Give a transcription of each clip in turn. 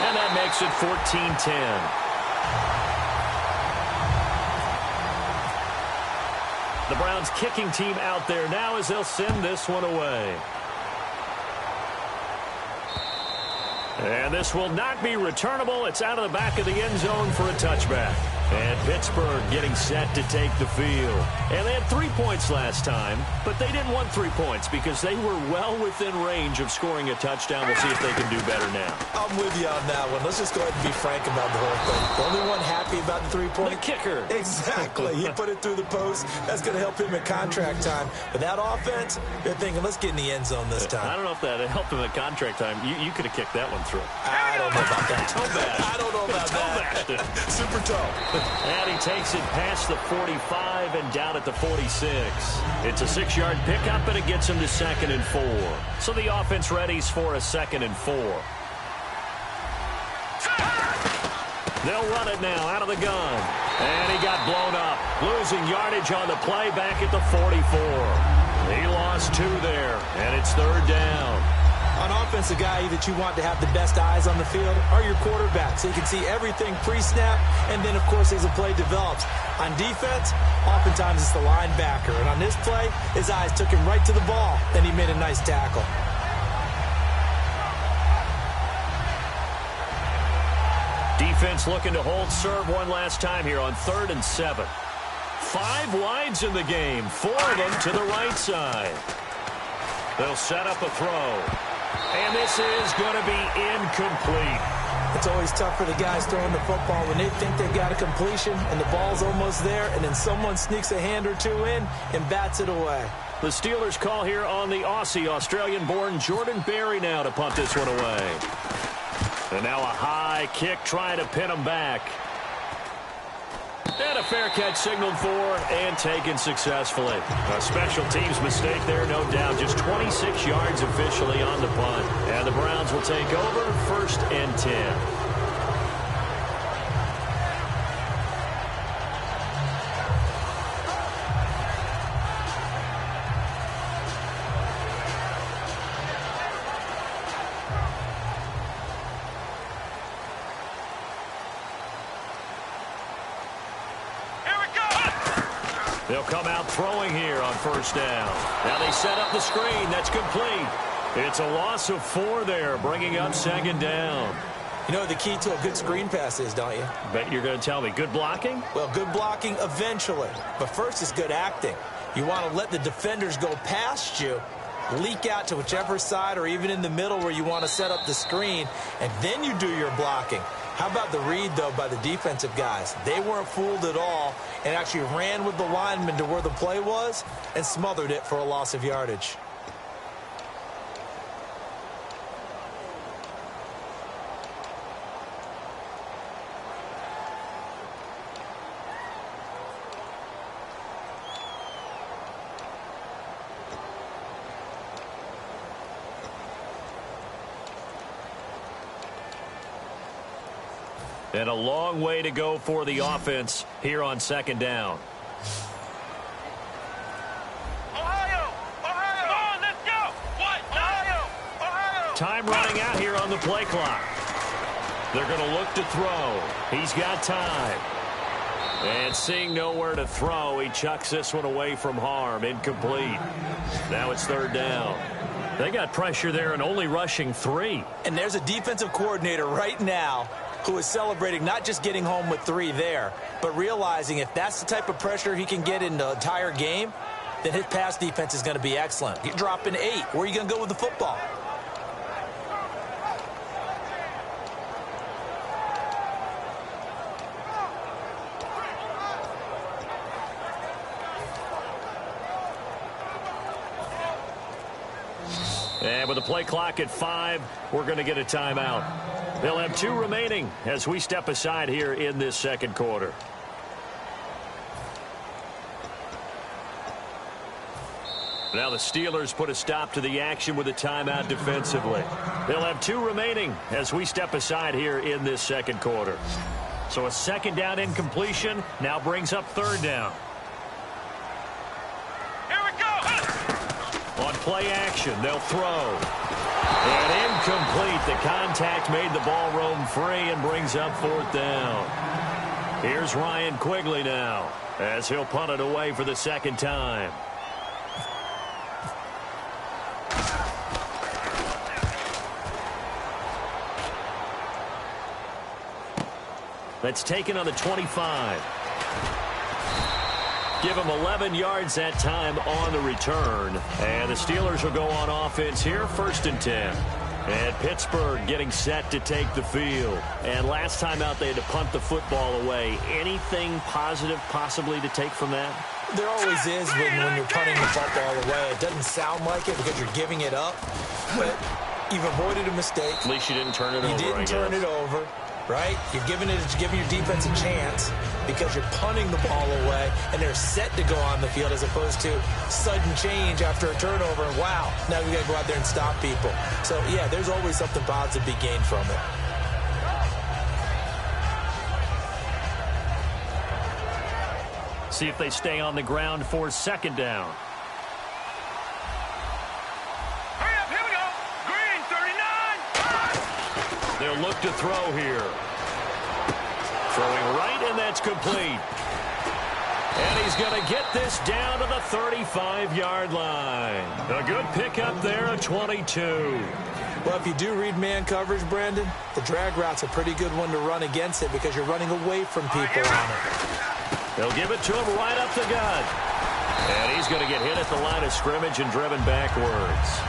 And that makes it 14-10. The Browns kicking team out there now as they'll send this one away. And this will not be returnable. It's out of the back of the end zone for a touchback. And Pittsburgh getting set to take the field. And they had 3 points last time, but they didn't want 3 points because they were well within range of scoring a touchdown. We'll see if they can do better now. I'm with you on that one. Let's just go ahead and be frank about the whole thing. The only one happy about the 3-point. The kicker. Exactly. He put it through the post. That's going to help him at contract time. But that offense, they're thinking, let's get in the end zone this time. I don't know if that helped him at contract time. You could have kicked that one through. I don't know about that. Toe bash. I don't know about that. Super toe. And he takes it past the 45 and down at the 46. It's a 6-yard pickup, and it gets him to 2nd and 4. So the offense readies for a 2nd and 4. They'll run it now out of the gun. And he got blown up. Losing yardage on the play back at the 44. He lost 2 there, and it's 3rd down. On offense, the guy that you want to have the best eyes on the field are your quarterbacks. So you can see everything pre-snap, and then, of course, as the play develops. On defense, oftentimes it's the linebacker. And on this play, his eyes took him right to the ball. Then he made a nice tackle. Defense looking to hold serve one last time here on 3rd and 7. 5 wides in the game, 4 of them to the right side. They'll set up a throw. And this is going to be incomplete. It's always tough for the guys throwing the football when they think they've got a completion and the ball's almost there, and then someone sneaks a hand or 2 in and bats it away. The Steelers call here on the Aussie, Australian-born Jordan Berry now to punt this one away. And now a high kick trying to pin him back. And a fair catch signaled for and taken successfully. A special teams mistake there, no doubt. Just 26 yards officially on the punt. And the Browns will take over 1st and 10. They'll come out throwing here on 1st down. Now they set up the screen. That's complete. It's a loss of 4 there, bringing up 2nd down. You know what the key to a good screen pass is, don't you? Bet you're going to tell me. Good blocking? Well, good blocking eventually. But first is good acting. You want to let the defenders go past you, leak out to whichever side or even in the middle where you want to set up the screen, and then you do your blocking. How about the read, though, by the defensive guys? They weren't fooled at all and actually ran with the lineman to where the play was and smothered it for a loss of yardage. And a long way to go for the offense here on 2nd down. Ohio! Come on, let's go! What? Ohio! Time running out here on the play clock. They're going to look to throw. He's got time. And seeing nowhere to throw, he chucks this one away from harm. Incomplete. Now it's 3rd down. They got pressure there and only rushing 3. And there's a defensive coordinator right now who is celebrating not just getting home with 3 there, but realizing if that's the type of pressure he can get in the entire game, then his pass defense is going to be excellent. You're dropping 8. Where are you going to go with the football? And with the play clock at 5, we're going to get a timeout. They'll have 2 remaining as we step aside here in this 2nd quarter. Now the Steelers put a stop to the action with a timeout defensively. They'll have 2 remaining as we step aside here in this 2nd quarter. So a 2nd down incompletion now brings up 3rd down. Here we go! On play action, they'll throw. And incomplete. The contact made the ball roam free and brings up 4th down. Here's Ryan Quigley now as he'll punt it away for the 2nd time. That's taken on the 25. Give him 11 yards that time on the return. And the Steelers will go on offense here, 1st and 10. And Pittsburgh getting set to take the field. And last time out, they had to punt the football away. Anything positive possibly to take from that? There always is when you're punting the football away. It doesn't sound like it because you're giving it up. But you've avoided a mistake. At least you didn't turn it over, You didn't turn it over. Right? You're giving your defense a chance because you're punting the ball away, and they're set to go on the field as opposed to sudden change after a turnover. And wow, now we got to go out there and stop people. So, yeah, there's always something positive to be gained from it. See if they stay on the ground for 2nd down. Hurry up, here we go. Green, 39. They'll look to throw here. Throwing right, and that's complete. And he's going to get this down to the 35-yard line. A good pickup there at 22. Well, if you do read man coverage, Brandon, the drag route's a pretty good one to run against it because you're running away from people on it. They'll give it to him right up the gut. And he's going to get hit at the line of scrimmage and driven backwards.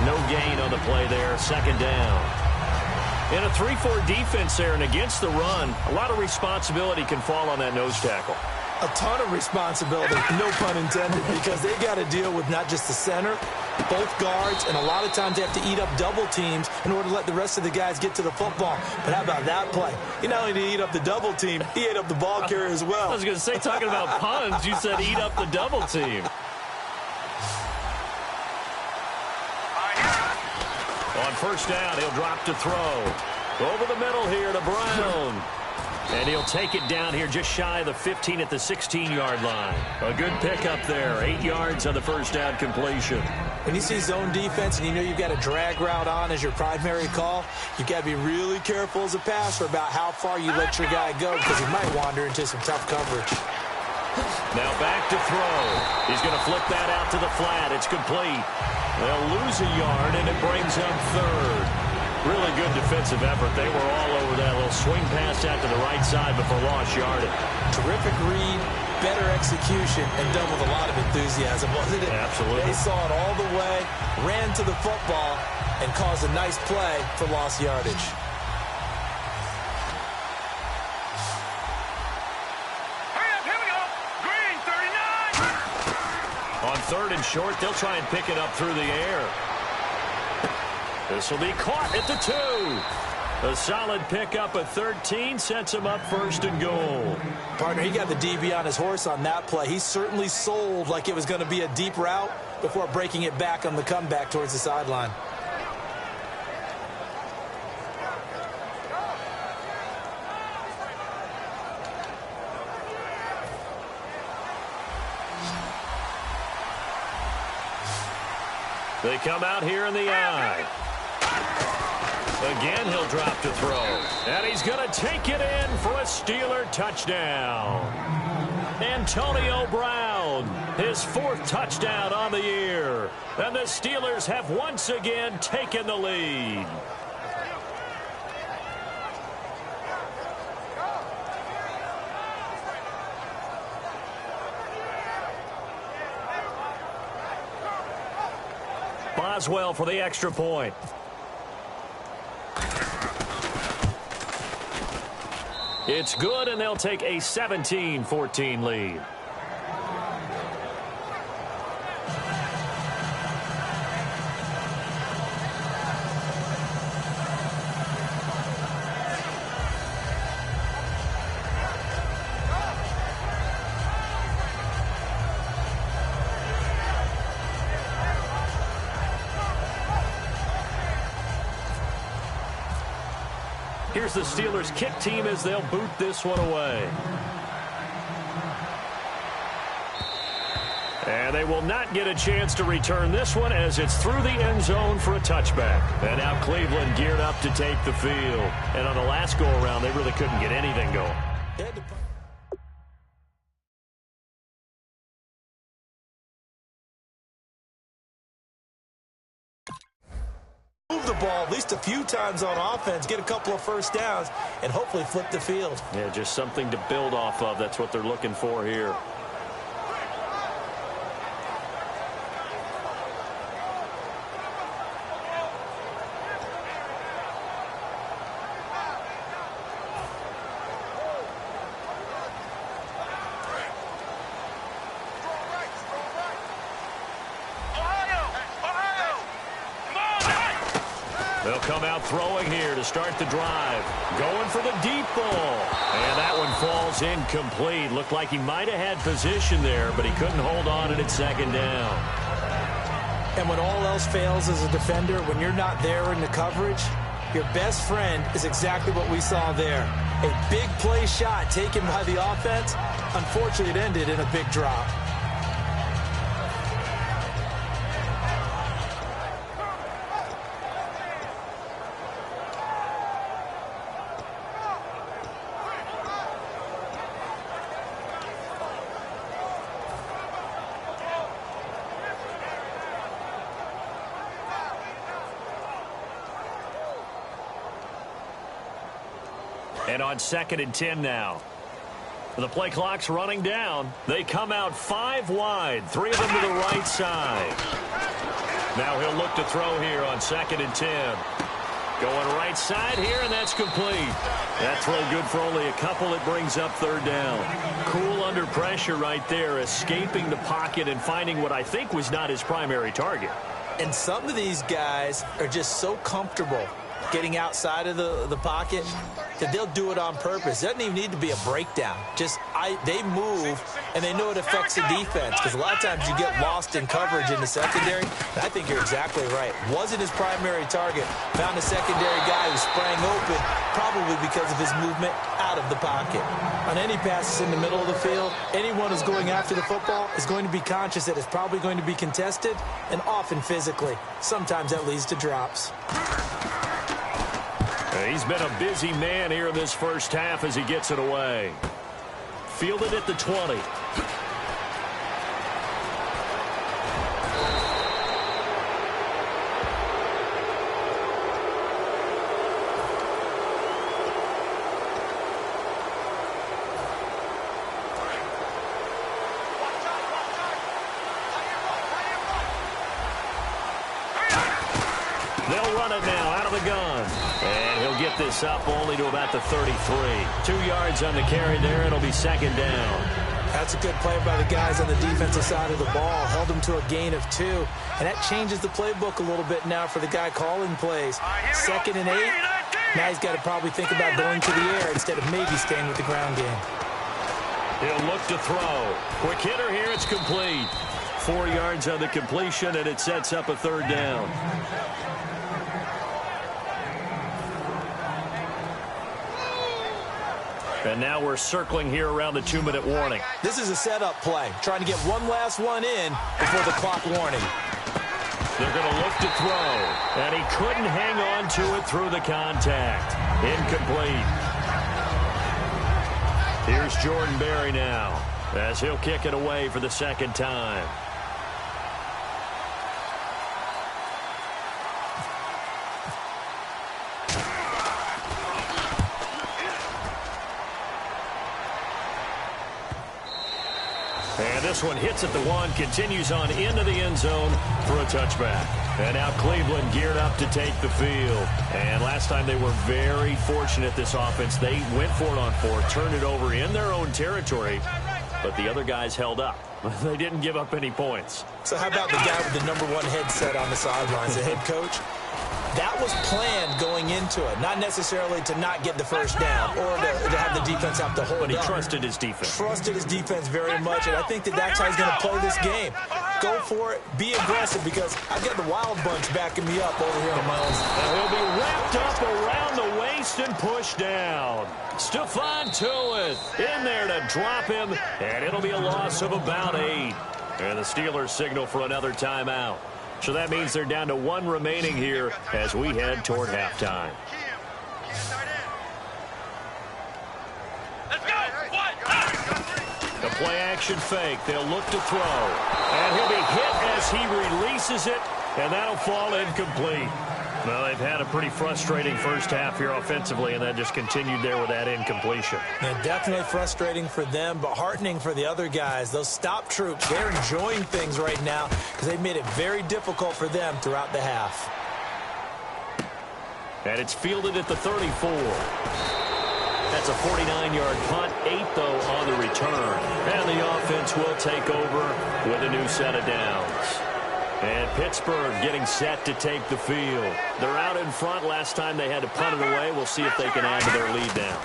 No gain on the play there, 2nd down. In a 3-4 defense there and against the run, a lot of responsibility can fall on that nose tackle. A ton of responsibility, no pun intended, because they got to deal with not just the center, both guards, and a lot of times they have to eat up double teams in order to let the rest of the guys get to the football. But how about that play? He not only did he eat up the double team, he ate up the ball carrier as well. I was going to say, talking about puns, you said eat up the double team. On 1st down, he'll drop to throw. Over the middle here to Brown. And he'll take it down here just shy of the 15 at the 16-yard line. A good pickup there. 8 yards on the 1st down completion. When you see zone defense and you know you've got a drag route on as your primary call, you've got to be really careful as a passer about how far you let your guy go because he might wander into some tough coverage. Now back to throw. He's going to flip that out to the flat. It's complete. They'll lose a yard, and it brings up 3rd. Really good defensive effort. They were all over that little swing pass out to the right side before lost yardage. Terrific read, better execution, and doubled a lot of enthusiasm, wasn't it? Absolutely. They saw it all the way, ran to the football, and caused a nice play for lost yardage. Hurry up, here we go. Green, 39. On 3rd and short, they'll try and pick it up through the air. This will be caught at the 2. A solid pickup at 13 sets him up 1st and goal. Partner, he got the DB on his horse on that play. He certainly sold like it was going to be a deep route before breaking it back on the comeback towards the sideline. They come out here in the I. Again, he'll drop to throw. And he's going to take it in for a Steeler touchdown. Antonio Brown, his 4th touchdown on the year. And the Steelers have once again taken the lead. Boswell for the extra point. It's good, and they'll take a 17-14 lead. Here's the Steelers kick team as they'll boot this one away. And they will not get a chance to return this one as it's through the end zone for a touchback. And now Cleveland geared up to take the field. And on the last go-around, they really couldn't get anything going. Move the ball at least a few times on offense, get a couple of first downs, and hopefully flip the field. Yeah, just something to build off of. That's what they're looking for here. They'll come out throwing here to start the drive. Going for the deep ball. And that one falls incomplete. Looked like he might have had position there, but he couldn't hold on and it's second down. And when all else fails as a defender, when you're not there in the coverage, your best friend is exactly what we saw there. A big play shot taken by the offense. Unfortunately, it ended in a big drop. And on 2nd and 10 now. The play clock's running down. They come out 5 wide, 3 of them to the right side. Now he'll look to throw here on 2nd and 10. Going right side here, and that's complete. That throw good for only a couple. It brings up 3rd down. Cool under pressure right there, escaping the pocket and finding what I think was not his primary target. And some of these guys are just so comfortable getting outside of the pocket that they'll do it on purpose. It doesn't even need to be a breakdown. They move, and they know it affects the defense, because a lot of times you get lost in coverage in the secondary. And I think you're exactly right. Wasn't his primary target. Found a secondary guy who sprang open, probably because of his movement out of the pocket. On any passes in the middle of the field, anyone who's going after the football is going to be conscious that it's probably going to be contested, and often physically. Sometimes that leads to drops. He's been a busy man here in this first half as he gets it away. Fielded at the 20. They'll run it now out of the gun. And he'll get this up only to about the 33. 2 yards on the carry there. It'll be 2nd down. That's a good play by the guys on the defensive side of the ball. Held them to a gain of 2. And that changes the playbook a little bit now for the guy calling plays. 2nd and 8. Now he's got to probably think about going to the air instead of maybe staying with the ground game. He'll look to throw. Quick hitter here. It's complete. 4 yards on the completion, and it sets up a 3rd down. And now we're circling here around the 2-minute warning. This is a setup play, trying to get one last one in before the clock warning. They're going to look to throw, and he couldn't hang on to it through the contact. Incomplete. Here's Jordan Berry now, as he'll kick it away for the 2nd time. And this one hits at the 1, continues on into the end zone for a touchback. And now Cleveland geared up to take the field. And last time they were very fortunate, this offense. They went for it on 4, turned it over in their own territory, but the other guys held up. They didn't give up any points. So how about the guy with the #1 headset on the sidelines, the head coach? That was planned going into it, not necessarily to not get the first down or to have the defense have to hold But he up. trusted his defense. Trusted his defense very much, and I think that's how he's going to play this game. Go for it, be aggressive, because I've got the Wild Bunch backing me up over here on my own side. And he'll be wrapped up around the waist and pushed down. Stephon Tuitt in there to drop him, and it'll be a loss of about 8. And the Steelers signal for another timeout. So that means they're down to one remaining here as we head toward halftime. Let's go. What? The play-action fake. They'll look to throw. And he'll be hit as he releases it, and that'll fall incomplete. Well, they've had a pretty frustrating first half here offensively, and that just continued there with that incompletion. Yeah, definitely frustrating for them, but heartening for the other guys. Those stop troops, they're enjoying things right now because they've made it very difficult for them throughout the half. And it's fielded at the 34. That's a 49-yard punt, 8, though, on the return. And the offense will take over with a new set of downs. And Pittsburgh getting set to take the field. They're out in front. Last time they had to punt it away. We'll see if they can add to their lead now.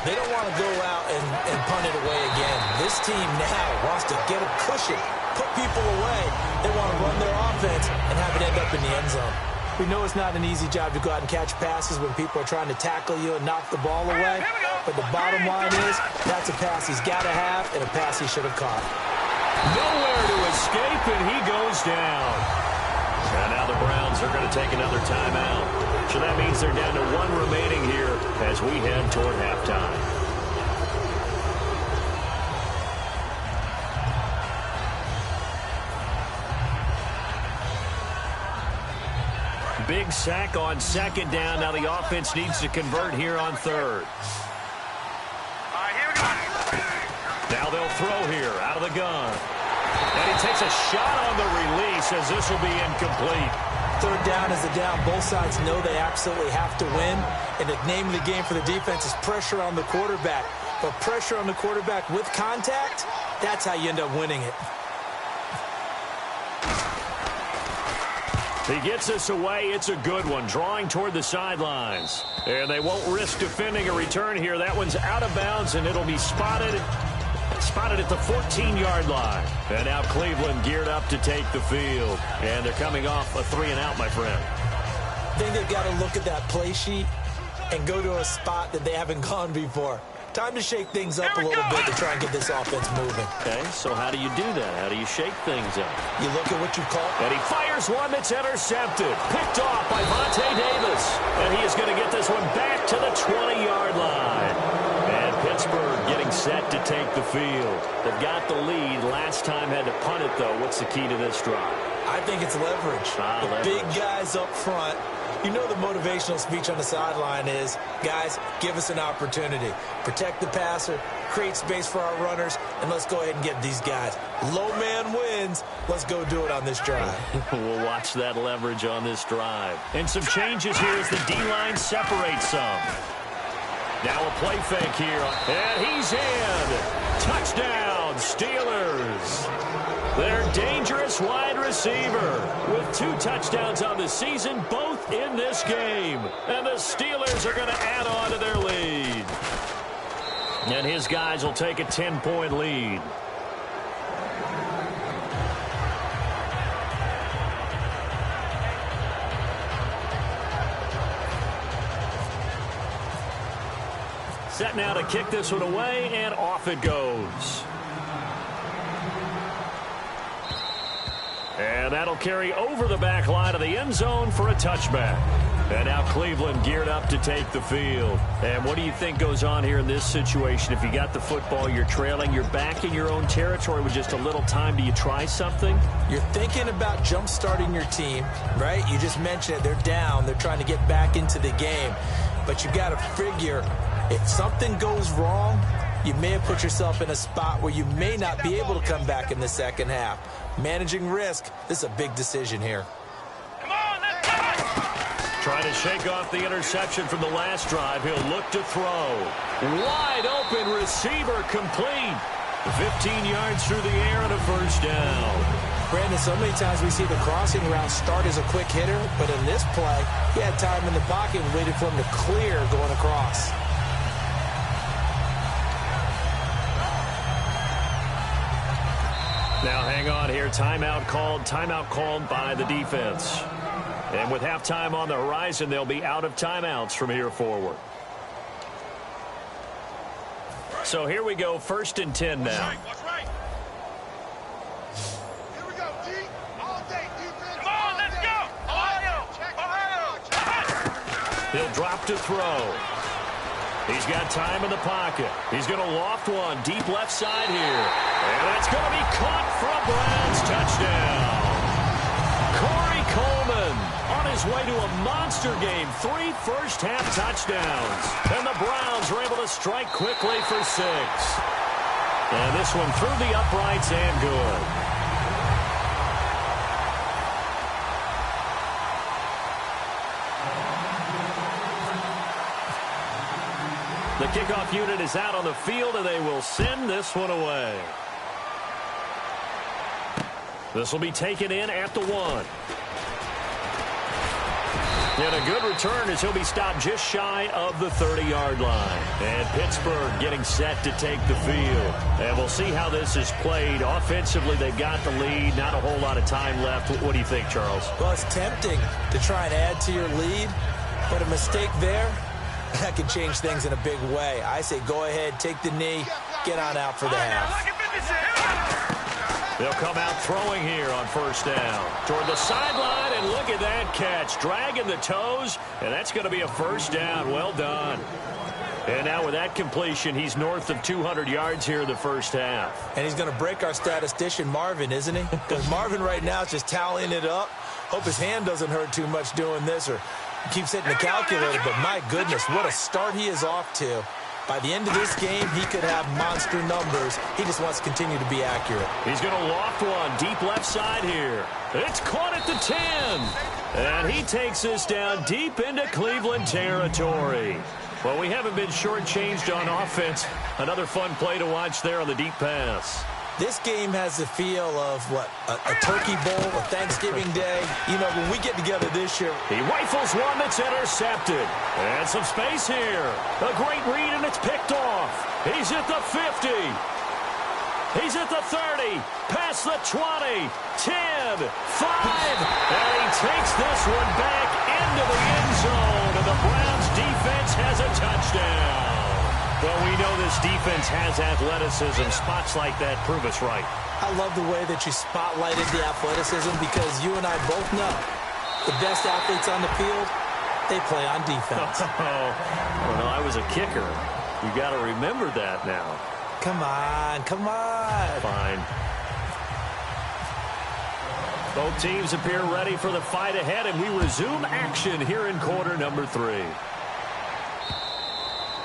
They don't want to go out and punt it away again. This team now wants to get a cushion, put people away. They want to run their offense and have it end up in the end zone. We know it's not an easy job to go out and catch passes when people are trying to tackle you and knock the ball away. But the bottom line is that's a pass he's got to have and a pass he should have caught. Nowhere to escape, and he goes down. And now the Browns are going to take another timeout. So that means they're down to one remaining here as we head toward halftime. Big sack on second down. Now the offense needs to convert here on third. All right, here we go. Now they'll throw here out of the gun. And he takes a shot on the release as this will be incomplete. Third down is the down. Both sides know they absolutely have to win. And the name of the game for the defense is pressure on the quarterback. But pressure on the quarterback with contact, that's how you end up winning it. He gets this away. It's a good one. Drawing toward the sidelines. And they won't risk defending a return here. That one's out of bounds, and it'll be spotted at the 14-yard line. And now Cleveland geared up to take the field. And they're coming off a 3-and-out, my friend. I think they've got to look at that play sheet and go to a spot that they haven't gone before. Time to shake things up a little bit to try and get this offense moving. Okay, so how do you do that? How do you shake things up? You look at what you call. And he fires one that's intercepted. Picked off by Vontae Davis. And he is going to get this one back to the 20-yard line. And Pittsburgh getting set to take the field. They've got the lead. Last time had to punt it, though. What's the key to this drive? I think it's leverage. The big guys up front. You know the motivational speech on the sideline is, guys, give us an opportunity. Protect the passer, create space for our runners, and let's go ahead and get these guys. Low man wins. Let's go do it on this drive. We'll watch that leverage on this drive. And some changes here as the D-line separates some. Now a play fake here. And he's in. Touchdown, Steelers. Their dangerous wide receiver with 2 touchdowns on the season, both in this game. And the Steelers are going to add on to their lead. And his guys will take a 10-point lead. Set now to kick this one away, and off it goes. And that'll carry over the back line of the end zone for a touchback. And now Cleveland geared up to take the field. And what do you think goes on here in this situation? If you got the football, you're trailing, you're back in your own territory with just a little time. Do you try something? You're thinking about jump-starting your team, right? You just mentioned it. They're down. They're trying to get back into the game. But you got to figure, if something goes wrong, you may have put yourself in a spot where you may not be able to come back in the second half. Managing risk, this is a big decision here. Come on, let's go! Trying to shake off the interception from the last drive. He'll look to throw. Wide open receiver complete. 15 yards through the air and a first down. Brandon, so many times we see the crossing route start as a quick hitter, but in this play, he had time in the pocket and waited for him to clear going across. Now hang on here. Timeout called by the defense. And with halftime on the horizon, they'll be out of timeouts from here forward. So here we go, 1st and 10 now. He'll drop to throw. He's got time in the pocket. He's going to loft one deep left side here. And that's going to be caught for a Browns touchdown. Corey Coleman on his way to a monster game. 3 first-half touchdowns. And the Browns are able to strike quickly for 6. And this one through the uprights and good. The kickoff unit is out on the field, and they will send this one away. This will be taken in at the 1. And a good return as he'll be stopped just shy of the 30-yard line. And Pittsburgh getting set to take the field. And we'll see how this is played. Offensively, they've got the lead. Not a whole lot of time left. What do you think, Charles? Well, it's tempting to try and add to your lead, but a mistake there, that can change things in a big way. I say go ahead, take the knee, get on out for the half. They'll come out throwing here on first down. Toward the sideline, and look at that catch. Dragging the toes, and that's going to be a first down. Well done. And now with that completion, he's north of 200 yards here in the first half. And he's going to break our statistician, Marvin, isn't he? Because Marvin right now is just tallying it up. Hope his hand doesn't hurt too much doing this, or keeps hitting the calculator. But my goodness, what a start he is off to. By the end of this game, he could have monster numbers. He just wants to continue to be accurate. He's going to loft one deep left side here. It's caught at the 10. And he takes this down deep into Cleveland territory. Well, we haven't been shortchanged on offense. Another fun play to watch there on the deep pass. This game has the feel of, what, a turkey bowl, a Thanksgiving day. You know, when we get together this year. He rifles one that's intercepted. And some space here. A great read, and it's picked off. He's at the 50. He's at the 30. Past the 20. 10. 5. And he takes this one back into the end zone. And the Browns defense has a touchdown. Well, we know this defense has athleticism. Spots like that prove us right. I love the way that you spotlighted the athleticism, because you and I both know the best athletes on the field, they play on defense. Well, I was a kicker. You got to remember that now. Come on, come on. Fine. Both teams appear ready for the fight ahead, and we resume action here in quarter number 3.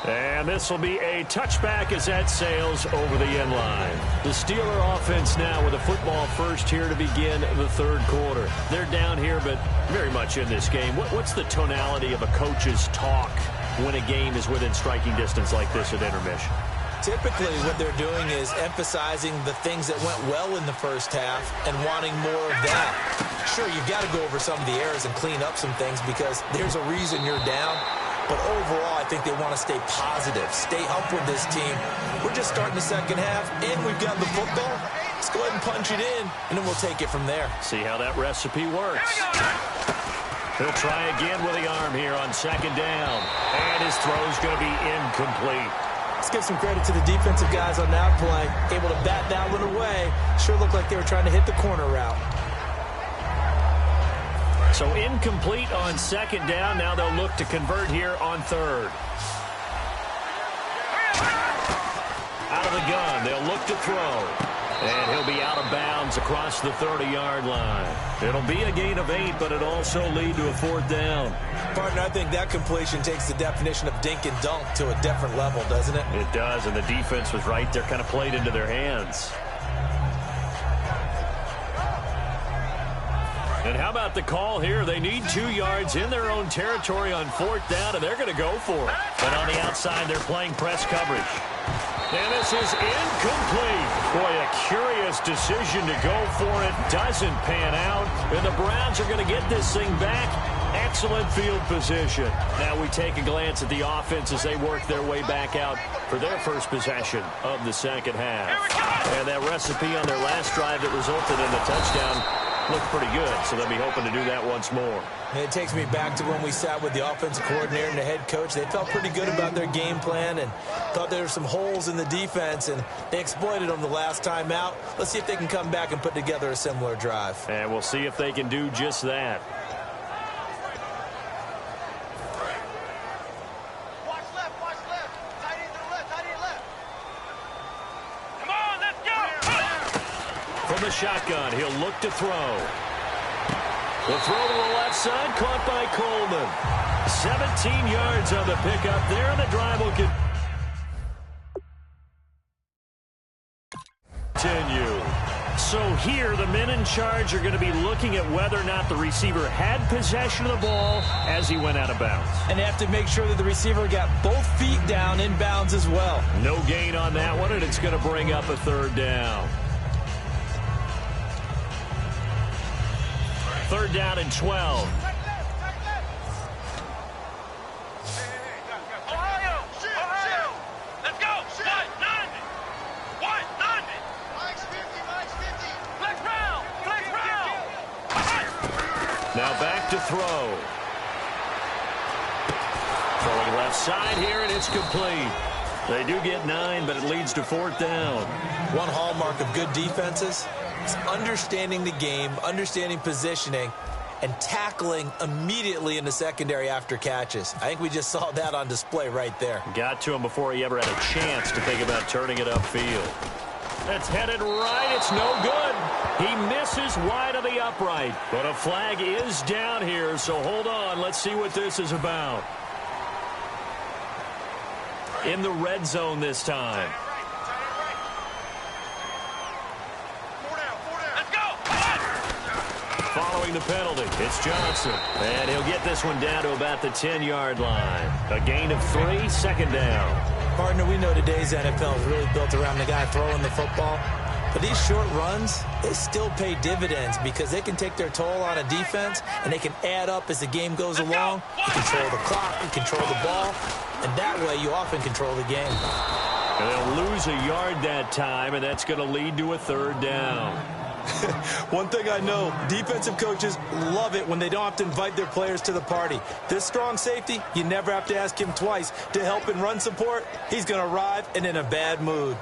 And this will be a touchback as that sails over the end line. The Steeler offense now with a football first here to begin the third quarter. They're down here, but very much in this game. What's the tonality of a coach's talk when a game is within striking distance like this at intermission? Typically, what they're doing is emphasizing the things that went well in the first half and wanting more of that. Sure, you've got to go over some of the errors and clean up some things, because there's a reason you're down. But overall, I think they want to stay positive, stay up with this team. We're just starting the second half, and we've got the football. Let's go ahead and punch it in, and then we'll take it from there. See how that recipe works. He'll try again with the arm here on second down. And his throw's going to be incomplete. Let's give some credit to the defensive guys on that play. Able to bat that one away. Sure looked like they were trying to hit the corner route. So incomplete on second down. Now they'll look to convert here on third. Out of the gun, they'll look to throw. And he'll be out of bounds across the 30-yard line. It'll be a gain of 8, but it'll also lead to a fourth down. Partner, I think that completion takes the definition of dink and dunk to a different level, doesn't it? It does, and the defense was right there, kind of played into their hands. And how about the call here? They need 2 yards in their own territory on fourth down, and they're going to go for it. But on the outside, they're playing press coverage. And this is incomplete. Boy, a curious decision to go for it. Doesn't pan out. And the Browns are going to get this thing back. Excellent field position. Now we take a glance at the offense as they work their way back out for their first possession of the second half. And that recipe on their last drive that resulted in the touchdown looked pretty good, so they'll be hoping to do that once more. And it takes me back to when we sat with the offensive coordinator and the head coach. They felt pretty good about their game plan and thought there were some holes in the defense, and they exploited them the last time out. Let's see if they can come back and put together a similar drive. And we'll see if they can do just that. the shotgun. He'll look to throw. The throw to the left side, caught by Coleman. 17 yards on the pickup there, and the drive will continue. So here, the men in charge are going to be looking at whether or not the receiver had possession of the ball as he went out of bounds. And they have to make sure that the receiver got both feet down in bounds as well. No gain on that one, and it's going to bring up a third down. Third down and 12. Now back to throw. Throwing left side here, and it's complete. They do get 9, but it leads to fourth down. One hallmark of good defenses is understanding the game, understanding positioning, and tackling immediately in the secondary after catches. I think we just saw that on display right there. Got to him before he ever had a chance to think about turning it upfield. That's headed right. It's no good. He misses wide of the upright. But a flag is down here, so hold on. Let's see what this is about. In the red zone this time. Following the penalty, it's Johnson. And he'll get this one down to about the 10-yard line. A gain of 3, second down. Partner, we know today's NFL is really built around the guy throwing the football. But these short runs, they still pay dividends because they can take their toll on a defense, and they can add up as the game goes along. You control the clock, you control the ball, and that way you often control the game. And they'll lose a yard that time, and that's going to lead to a third down. One thing I know, defensive coaches love it when they don't have to invite their players to the party. This strong safety, you never have to ask him twice to help in run support. He's going to arrive and in a bad mood.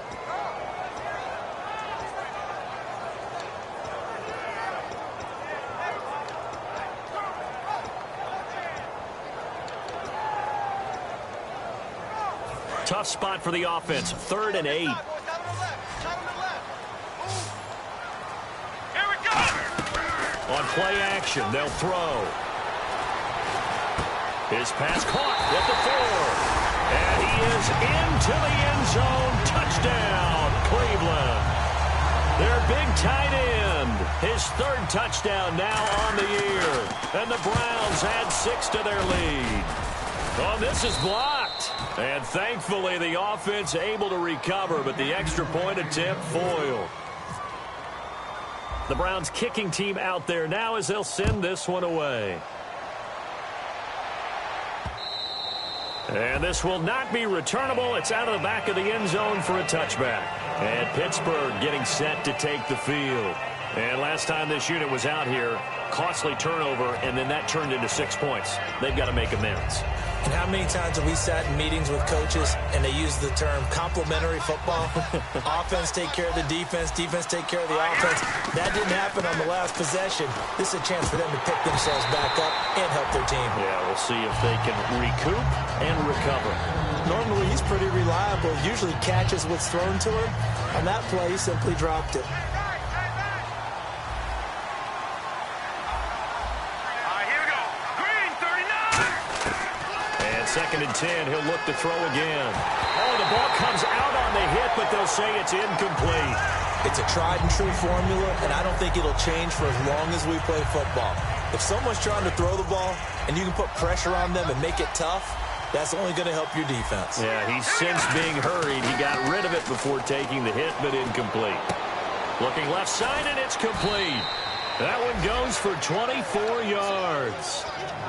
Tough spot for the offense. 3rd and 8. On play action, they'll throw. His pass caught at the 4. And he is into the end zone. Touchdown, Cleveland. Their big tight end. His 3rd touchdown now on the year. And the Browns add 6 to their lead. Oh, this is blocked. And thankfully, the offense able to recover, but the extra point attempt foiled. The Browns kicking team out there now as they'll send this one away. And this will not be returnable. It's out of the back of the end zone for a touchback. And Pittsburgh getting set to take the field. And last time this unit was out here, costly turnover, and then that turned into 6 points. They've got to make amends. And how many times have we sat in meetings with coaches and they use the term complementary football? Offense take care of the defense, defense take care of the offense. That didn't happen on the last possession. This is a chance for them to pick themselves back up and help their team. Yeah, we'll see if they can recoup and recover. Normally, he's pretty reliable. Usually catches what's thrown to him. On that play, he simply dropped it. Second and 10, he'll look to throw again. Oh, the ball comes out on the hit, but they'll say it's incomplete. It's a tried-and-true formula, and I don't think it'll change for as long as we play football. If someone's trying to throw the ball and you can put pressure on them and make it tough, that's only going to help your defense. Yeah, he's since being hurried. He got rid of it before taking the hit, but incomplete. Looking left side, and it's complete. That one goes for 24 yards.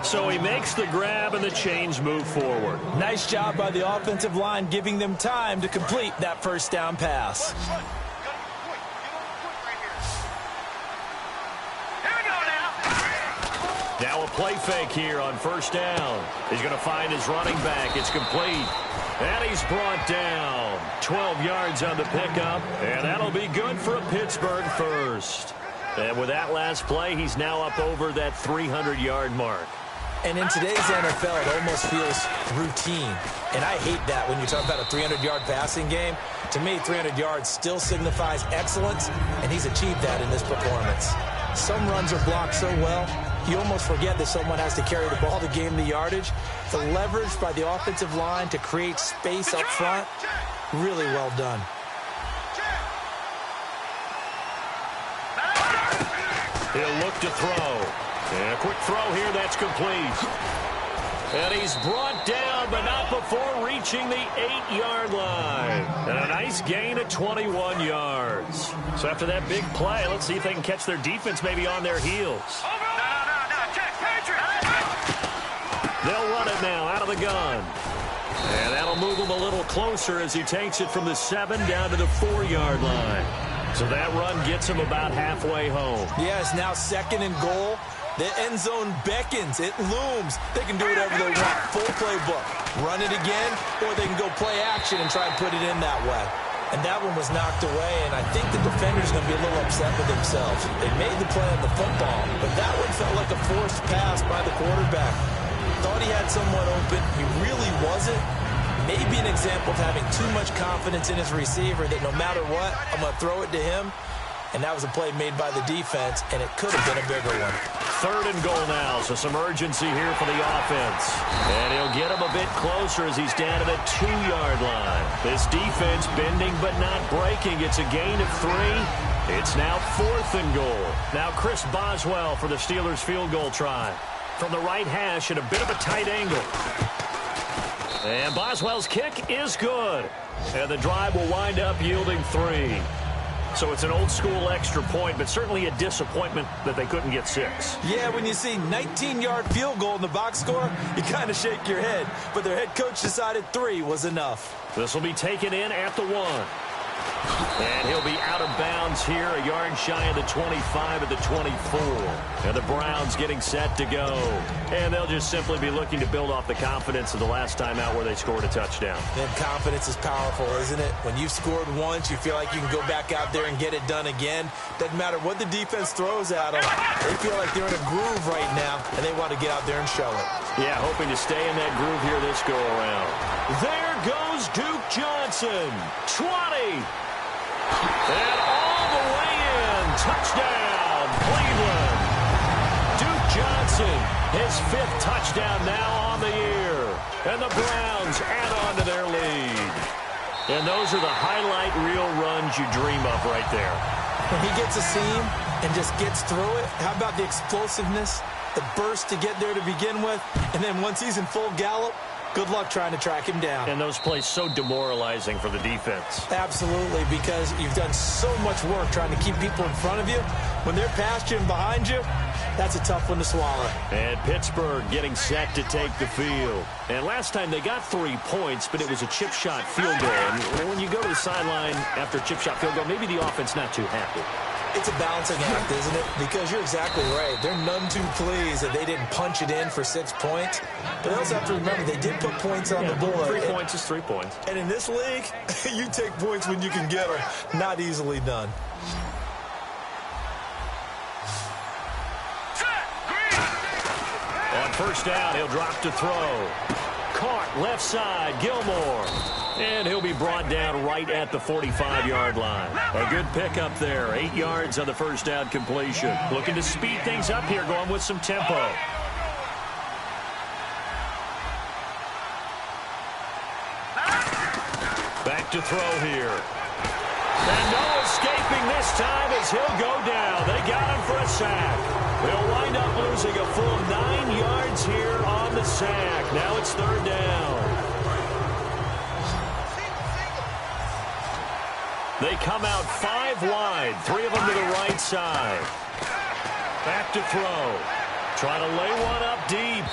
So he makes the grab, and the chains move forward. Nice job by the offensive line, giving them time to complete that first down pass. Now a play fake here on first down. He's going to find his running back. It's complete. And he's brought down. 12 yards on the pickup, and that'll be good for a Pittsburgh first. And with that last play, he's now up over that 300-yard mark. And in today's NFL, it almost feels routine. And I hate that when you talk about a 300-yard passing game. To me, 300 yards still signifies excellence, and he's achieved that in this performance. Some runs are blocked so well, you almost forget that someone has to carry the ball to gain the yardage. The leverage by the offensive line to create space up front, really well done. He'll look to throw. And a quick throw here, that's complete. And he's brought down, but not before reaching the 8-yard line. And a nice gain at 21 yards. So after that big play, let's see if they can catch their defense maybe on their heels. They'll run it now out of the gun. And that'll move him a little closer as he takes it from the 7 down to the 4-yard line. So that run gets him about halfway home. Yeah, it's now 2nd and goal. The end zone beckons. It looms. They can do whatever they want. Full playbook. Run it again, or they can go play action and try and put it in that way. And that one was knocked away, and I think the defender's going to be a little upset with themselves. They made the play on the football, but that one felt like a forced pass by the quarterback. Thought he had someone open. He really wasn't. Maybe an example of having too much confidence in his receiver that no matter what, I'm going to throw it to him. And that was a play made by the defense, and it could have been a bigger one. 3rd and goal now, so some urgency here for the offense. And he'll get him a bit closer as he's down to the 2-yard line. This defense bending but not breaking. It's a gain of 3. It's now 4th and goal. Now Chris Boswell for the Steelers field goal try. From the right hash at a bit of a tight angle. And Boswell's kick is good. And the drive will wind up yielding 3. So it's an old-school extra point, but certainly a disappointment that they couldn't get 6. Yeah, when you see 19-yard field goal in the box score, you kind of shake your head. But their head coach decided 3 was enough. This will be taken in at the 1. And he'll be out of bounds here, a yard shy of the 25 at the 24. And the Browns getting set to go. And they'll just simply be looking to build off the confidence of the last time out where they scored a touchdown. And confidence is powerful, isn't it? When you've scored once, you feel like you can go back out there and get it done again. Doesn't matter what the defense throws at them. They feel like they're in a groove right now, and they want to get out there and show it. Yeah, hoping to stay in that groove here this go-around. There goes Duke Johnson. 20. And all the way in. Touchdown, Cleveland. Duke Johnson, his 5th touchdown now on the year. And the Browns add on to their lead. And those are the highlight reel runs you dream of right there. When he gets a seam and just gets through it, how about the explosiveness, the burst to get there to begin with, and then once he's in full gallop, good luck trying to track him down. And those plays so demoralizing for the defense. Absolutely, because you've done so much work trying to keep people in front of you. When they're past you and behind you, that's a tough one to swallow. And Pittsburgh getting set to take the field. And last time they got 3 points, but it was a chip shot field goal. And when you go to the sideline after a chip shot field goal, maybe the offense not too happy. It's a balancing act, isn't it? Because you're exactly right. They're none too pleased that they didn't punch it in for 6 points. But they also have to remember they did put points on the board. 3 points is 3 points. And in this league, you take points when you can get them. Not easily done. On 1st down, he'll drop to throw. Caught left side, Gilmore. And he'll be brought down right at the 45-yard line. A good pickup there. 8 yards on the 1st down completion. Looking to speed things up here, going with some tempo. Back to throw here. And no escaping this time as he'll go down. They got him for a sack. They'll wind up losing a full 9 yards here on the sack. Now it's 3rd down. They come out 5 wide, 3 of them to the right side. Back to throw. Trying to lay one up deep.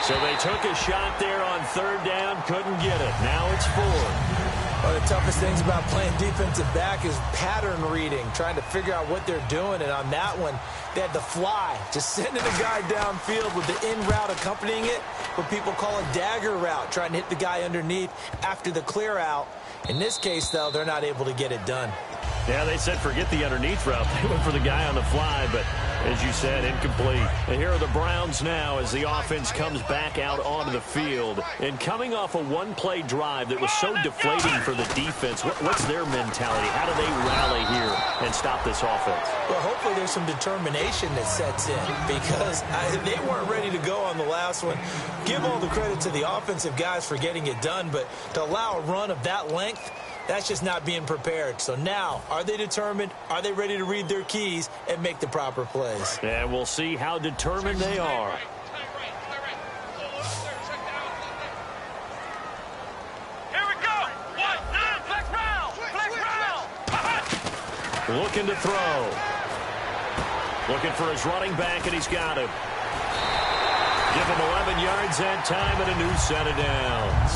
So they took a shot there on 3rd down, couldn't get it. Now it's 4th. One of the toughest things about playing defensive back is pattern reading, trying to figure out what they're doing. And on that one, they had to fly, just sending a guy downfield with the in route accompanying it, what people call a dagger route, trying to hit the guy underneath after the clear out. In this case, though, they're not able to get it done. Yeah, they said forget the underneath route. They went for the guy on the fly, but as you said, incomplete. And here are the Browns now as the offense comes back out onto the field. And coming off a one-play drive that was so deflating for the defense, what's their mentality? How do they rally here and stop this offense? Well, hopefully there's some determination that sets in because they weren't ready to go on the last one. Give all the credit to the offensive guys for getting it done, but to allow a run of that length, that's just not being prepared. So now, are they determined? Are they ready to read their keys and make the proper plays? And we'll see how determined they are. Here we go. 1-9. Flex round. Flex round. Looking to throw. Looking for his running back, and he's got him. Give him 11 yards that time and a new set of downs.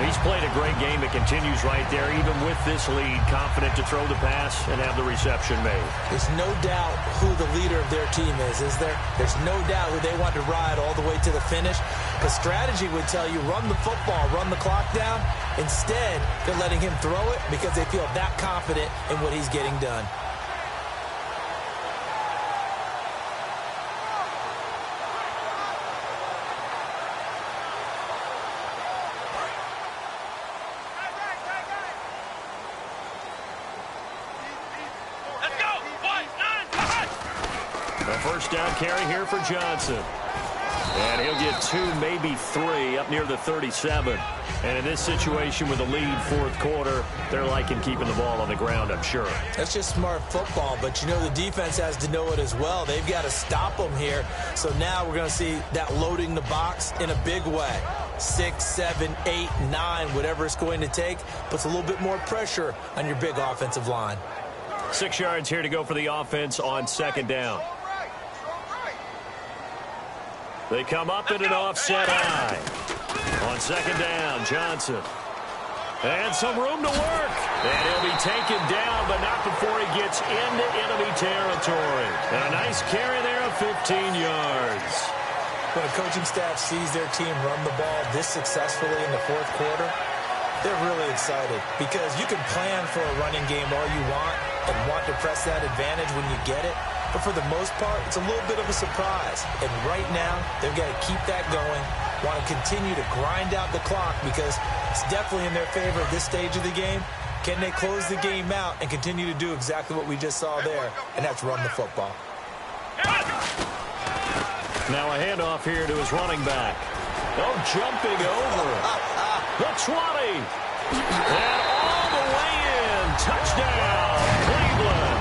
He's played a great game. It continues right there, even with this lead, confident to throw the pass and have the reception made. There's no doubt who the leader of their team is there? There's no doubt who they want to ride all the way to the finish. Because strategy would tell you run the football, run the clock down. Instead, they're letting him throw it because they feel that confident in what he's getting done. First down carry here for Johnson. And he'll get 2, maybe 3 up near the 37. And in this situation with a lead fourth quarter, they're liking keeping the ball on the ground, I'm sure. That's just smart football, but you know the defense has to know it as well. They've got to stop them here. So now we're going to see that loading the box in a big way. 6, 7, 8, 9, whatever it's going to take, puts a little bit more pressure on your big offensive line. 6 yards here to go for the offense on second down. They come up in an offset eye. On second down, Johnson. And some room to work. And he'll be taken down, but not before he gets into enemy territory. And a nice carry there of 15 yards. When a coaching staff sees their team run the ball this successfully in the fourth quarter, they're really excited because you can plan for a running game all you want and want to press that advantage when you get it. But for the most part, it's a little bit of a surprise. And right now, they've got to keep that going, want to continue to grind out the clock because it's definitely in their favor at this stage of the game. Can they close the game out and continue to do exactly what we just saw there, and that's run the football. Now a handoff here to his running back. Oh, jumping over the 20. And all the way in. Touchdown, Cleveland.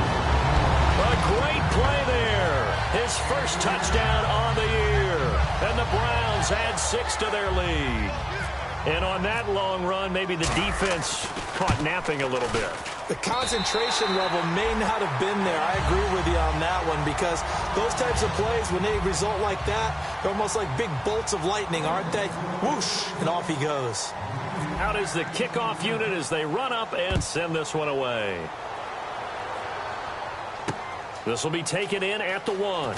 A great play there. His first touchdown on the year. And the Browns add 6 to their lead. And on that long run, maybe the defense caught napping a little bit. The concentration level may not have been there. I agree with you on that one because those types of plays, when they result like that, they're almost like big bolts of lightning, aren't they? Whoosh, and off he goes. Out is the kickoff unit as they run up and send this one away. This will be taken in at the 1.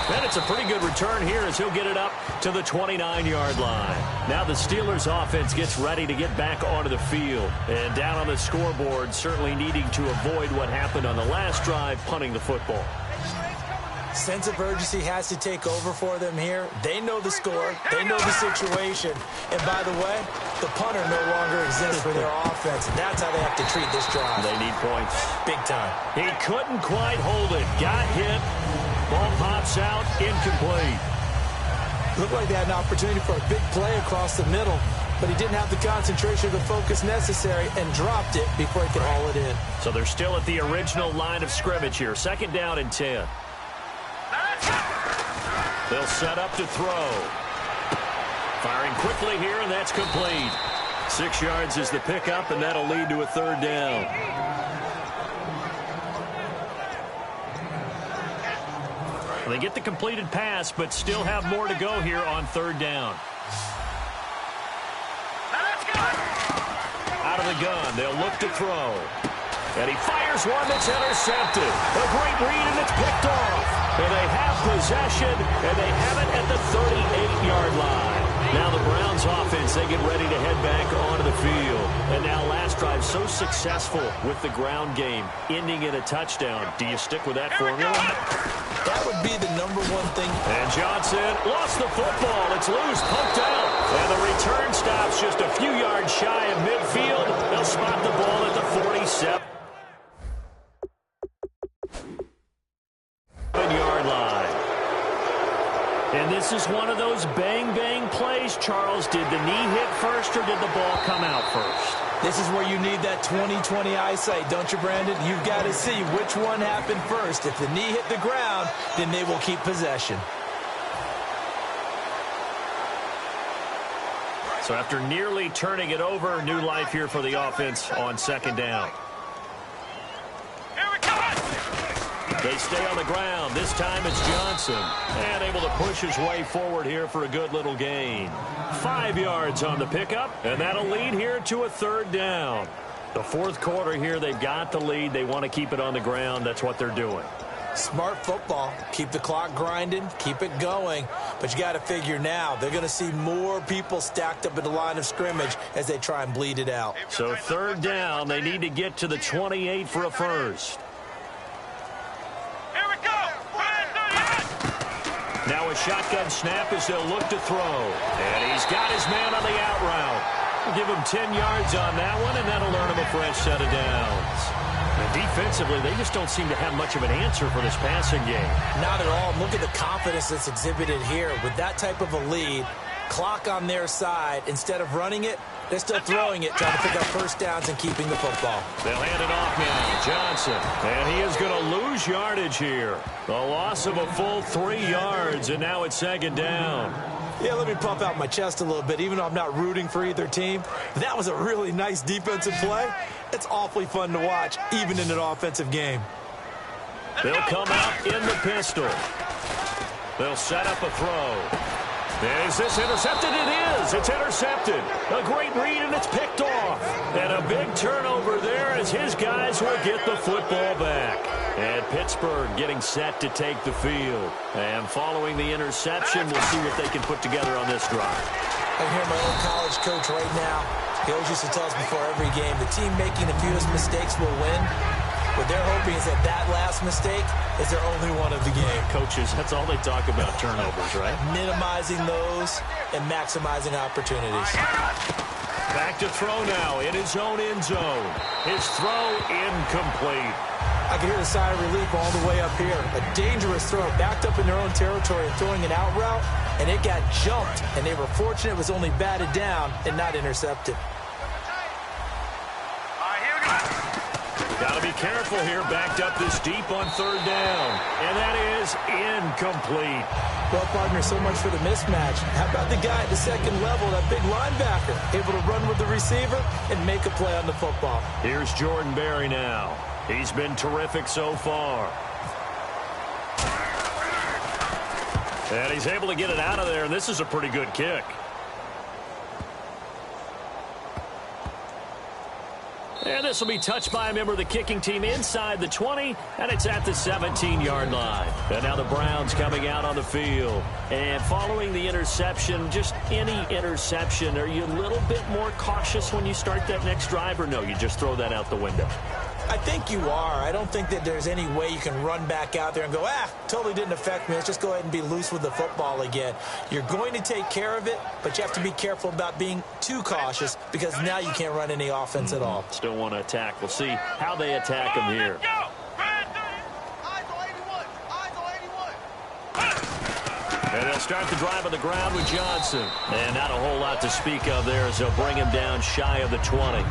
And it's a pretty good return here as he'll get it up to the 29-yard line. Now the Steelers offense gets ready to get back onto the field. And down on the scoreboard, certainly needing to avoid what happened on the last drive, punting the football. Sense of urgency has to take over for them here. They know the score. They know the situation. And by the way, the punter no longer exists for their offense. And that's how they have to treat this drive. They need points. Big time. He couldn't quite hold it. Got hit. Ball pops out. Incomplete. Looked like they had an opportunity for a big play across the middle, but he didn't have the concentration or the focus necessary and dropped it before he could haul it in. So they're still at the original line of scrimmage here. Second down and 10. They'll set up to throw. Firing quickly here, and that's complete. 6 yards is the pickup, and that'll lead to a third down. They get the completed pass, but still have more to go here on third down. Out of the gun, they'll look to throw. And he fires one that's intercepted. A great read, and it's picked off. And they have possession, and they have it at the 38-yard line. Now the Browns offense, they get ready to head back onto the field. And now last drive so successful with the ground game, ending in a touchdown. Do you stick with that formula? That would be the #1 thing. And Johnson lost the football. It's loose, poked out. And the return stops just a few yards shy of midfield. They'll spot the ball at the 47-yard line. And this is one of those bang-bang plays, Charles. Did the knee hit first or did the ball come out first? This is where you need that 20/20 eyesight, don't you, Brandon? You've got to see which one happened first. If the knee hit the ground, then they will keep possession. So after nearly turning it over, new life here for the offense on second down. Here we go. They stay on the ground. This time it's Johnson. And able to push his way forward here for a good little gain. 5 yards on the pickup, and that'll lead here to a third down. The fourth quarter here, they've got the lead. They want to keep it on the ground. That's what they're doing. Smart football. Keep the clock grinding. Keep it going. But you got to figure now, they're going to see more people stacked up at the line of scrimmage as they try and bleed it out. So third down, they need to get to the 28 for a first. Here we go. Now a shotgun snap as they'll look to throw. And he's got his man on the out route. We'll give him 10 yards on that one, and that'll earn him a fresh set of downs. And defensively, they just don't seem to have much of an answer for this passing game. Not at all. Look at the confidence that's exhibited here. With that type of a lead, clock on their side, instead of running it, they're still throwing it, trying to pick up first downs and keeping the football. They'll hand it off now. Johnson. And he is going to lose yardage here. A loss of a full 3 yards, and now it's second down. Yeah, let me puff out my chest a little bit, even though I'm not rooting for either team. That was a really nice defensive play. It's awfully fun to watch, even in an offensive game. They'll come out in the pistol. They'll set up a throw. Is this intercepted? It is. It's intercepted. A great read, and it's picked off. And a big turnover there as his guys will get the football back. And Pittsburgh getting set to take the field. And following the interception, we'll see what they can put together on this drive. I hear my old college coach right now. He always used to tell us before every game, the team making the fewest mistakes will win. What they're hoping is that that last mistake is their only one of the game. Coaches, that's all they talk about, turnovers, right? Minimizing those and maximizing opportunities. Back to throw now in his own end zone. His throw incomplete. I can hear the sigh of relief all the way up here. A dangerous throw, backed up in their own territory and throwing an out route, and it got jumped, and they were fortunate it was only batted down and not intercepted. Got to be careful here, backed up this deep on third down. And that is incomplete. Well, partner, so much for the mismatch. How about the guy at the second level, that big linebacker, able to run with the receiver and make a play on the football? Here's Jordan Berry now. He's been terrific so far. And he's able to get it out of there, and this is a pretty good kick. And this will be touched by a member of the kicking team inside the 20, and it's at the 17-yard line. And now the Browns coming out on the field. And following the interception, just any interception, are you a little bit more cautious when you start that next drive, or no, you just throw that out the window? I think you are. I don't think that there's any way you can run back out there and go, totally didn't affect me. Let's just go ahead and be loose with the football again. You're going to take care of it, but you have to be careful about being too cautious because now you can't run any offense at all. Still want to attack. We'll see how they attack him here. And they'll start the drive on the ground with Johnson. And not a whole lot to speak of there as they'll bring him down shy of the 20.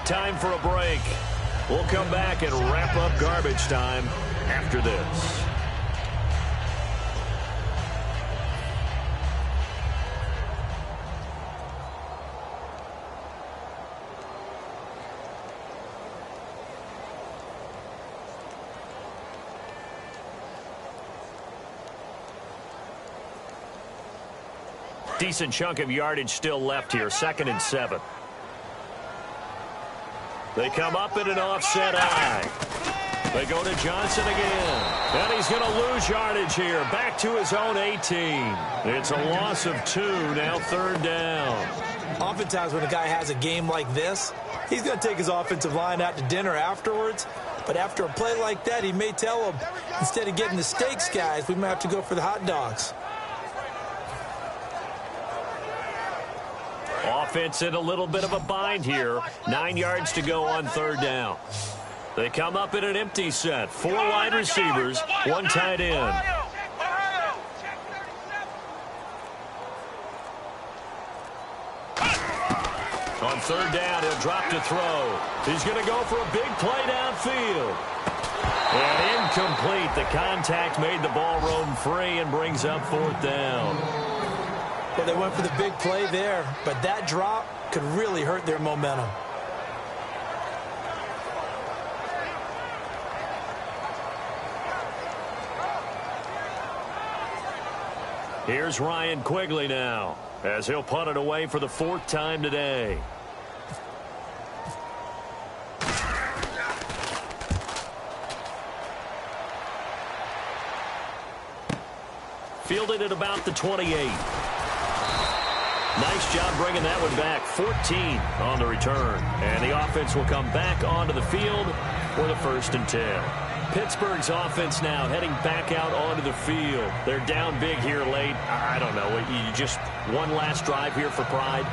Time for a break. We'll come back and wrap up garbage time after this. Decent chunk of yardage still left here. 2nd and 7. They come up in an offset eye. They go to Johnson again. And he's going to lose yardage here. Back to his own 18. It's a loss of 2, now 3rd down. Oftentimes when a guy has a game like this, he's going to take his offensive line out to dinner afterwards. But after a play like that, he may tell them, instead of getting the steaks, guys, we might have to go for the hot dogs. Offense in a little bit of a bind here. 9 yards to go on 3rd down. They come up in an empty set. 4 wide receivers, 1 tight end. On 3rd down, he'll drop to throw. He's going to go for a big play downfield. And incomplete. The contact made the ball roam free and brings up 4th down. Well, they went for the big play there, but that drop could really hurt their momentum. Here's Ryan Quigley now, as he'll punt it away for the 4th time today. Fielded at about the 28. Nice job bringing that one back. 14 on the return. And the offense will come back onto the field for the 1st and 10. Pittsburgh's offense now heading back out onto the field. They're down big here late. I don't know. You just one last drive here for pride?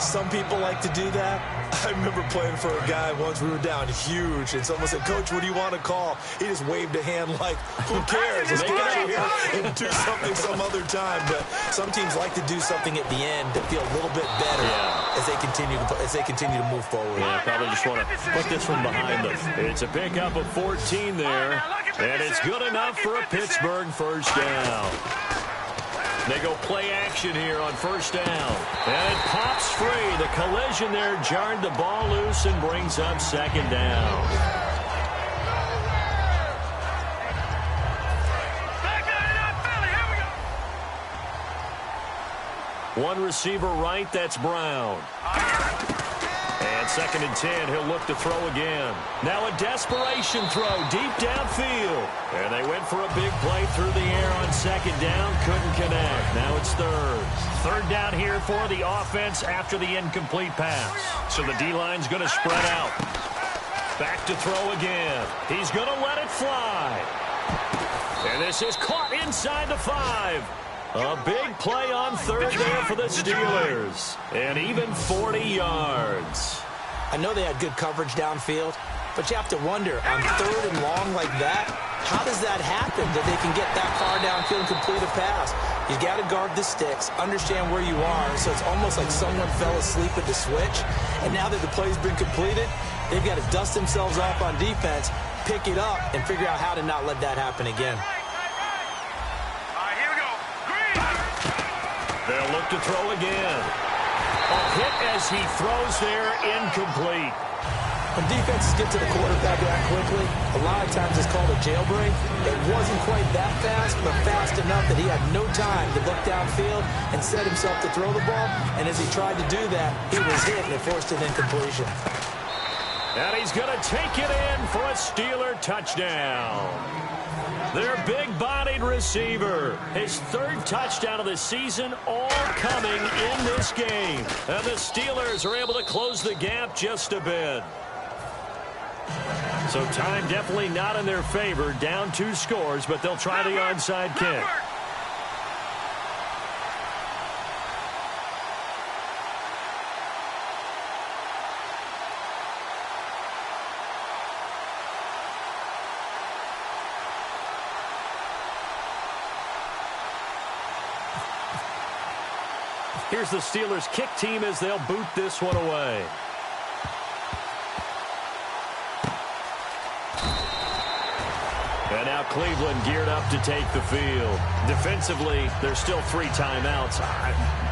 Some people like to do that. I remember playing for a guy once. We were down huge, and someone said, "Coach, what do you want to call?" He just waved a hand like, "Who cares? Let's get out of here and do something some other time." But some teams like to do something at the end to feel a little bit better as they continue to move forward. Yeah, probably just want to put this one behind them. It's a pickup of 14 there, and it's good enough for a Pittsburgh 1st down. They go play action here on 1st down. And it pops free. The collision there jarred the ball loose and brings up 2nd down. One receiver right, that's Brown. And 2nd and 10, he'll look to throw again. Now a desperation throw deep downfield. And they went for a big play through the air on 2nd down. Couldn't connect. Now it's 3rd. 3rd down here for the offense after the incomplete pass. So the D-line's going to spread out. Back to throw again. He's going to let it fly. And this is caught inside the 5. A big play on 3rd there for the Steelers. And even 40 yards. I know they had good coverage downfield, but you have to wonder, on 3rd and long like that, how does that happen that they can get that far downfield and complete a pass? You got to guard the sticks, understand where you are, so it's almost like someone fell asleep at the switch, and now that the play's been completed, they've got to dust themselves off on defense, pick it up, and figure out how to not let that happen again. They'll look to throw again. A hit as he throws there, incomplete. When defenses get to the quarterback that quickly, a lot of times it's called a jailbreak. It wasn't quite that fast, but fast enough that he had no time to look downfield and set himself to throw the ball. And as he tried to do that, he was hit and it forced an incompletion. And he's going to take it in for a Steeler touchdown. Their big-bodied receiver. His 3rd touchdown of the season, all coming in this game. And the Steelers are able to close the gap just a bit. So time definitely not in their favor. Down 2 scores, but they'll try the onside kick. Here's the Steelers kick team as they'll boot this one away. And now Cleveland geared up to take the field. Defensively, there's still 3 timeouts.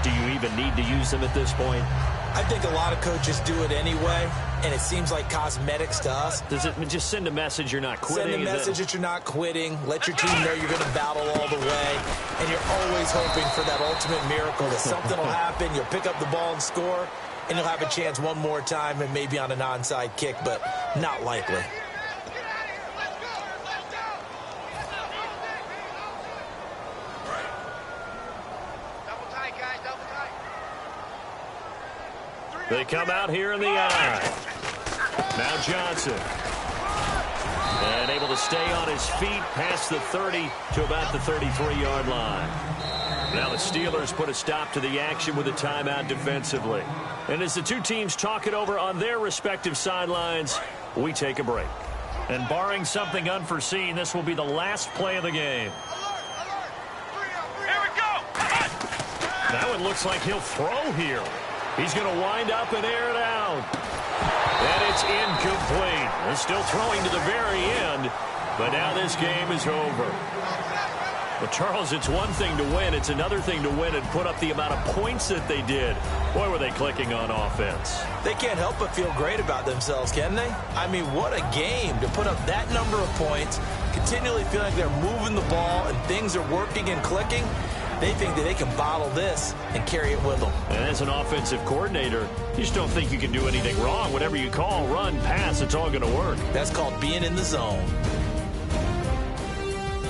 Do you even need to use them at this point? I think a lot of coaches do it anyway, and it seems like cosmetics to us. Does it just send a message you're not quitting? Send a message that you're not quitting. Let your team know you're going to battle all the way. And you're always hoping for that ultimate miracle that something will happen. You'll pick up the ball and score, and you'll have a chance one more time and maybe on an onside kick, but not likely. They come out here in the eye. Now Johnson. And able to stay on his feet past the 30 to about the 33-yard line. Now the Steelers put a stop to the action with a timeout defensively. And as the two teams talk it over on their respective sidelines, we take a break. And barring something unforeseen, this will be the last play of the game. Here we go. That one looks like he'll throw here. He's going to wind up and air it out. And it's incomplete. They're still throwing to the very end, but now this game is over. But, Charles, it's one thing to win. It's another thing to win and put up the amount of points that they did. Boy, were they clicking on offense. They can't help but feel great about themselves, can they? I mean, what a game to put up that number of points, continually feeling like they're moving the ball and things are working and clicking. They think that they can bottle this and carry it with them. And as an offensive coordinator, you just don't think you can do anything wrong. Whatever you call, run, pass, it's all going to work. That's called being in the zone.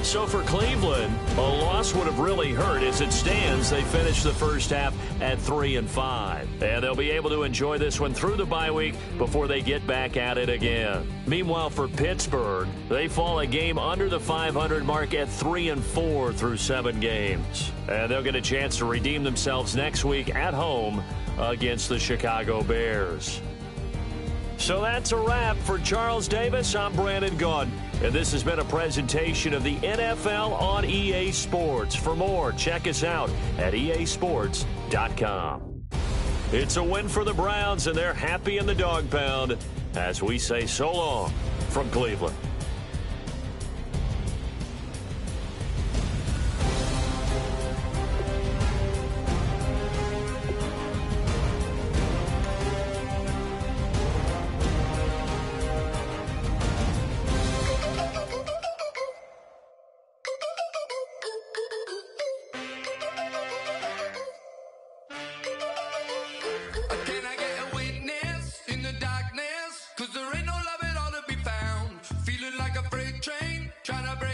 So for Cleveland, a loss would have really hurt. As it stands, they finished the first half at 3-5. And they'll be able to enjoy this one through the bye week before they get back at it again. Meanwhile, for Pittsburgh, they fall a game under the 500 mark at 3-4 through 7 games. And they'll get a chance to redeem themselves next week at home against the Chicago Bears. So that's a wrap. For Charles Davis, I'm Brandon Gaudin. And this has been a presentation of the NFL on EA Sports. For more, check us out at easports.com. It's a win for the Browns, and they're happy in the dog pound as we say so long from Cleveland. Trying to break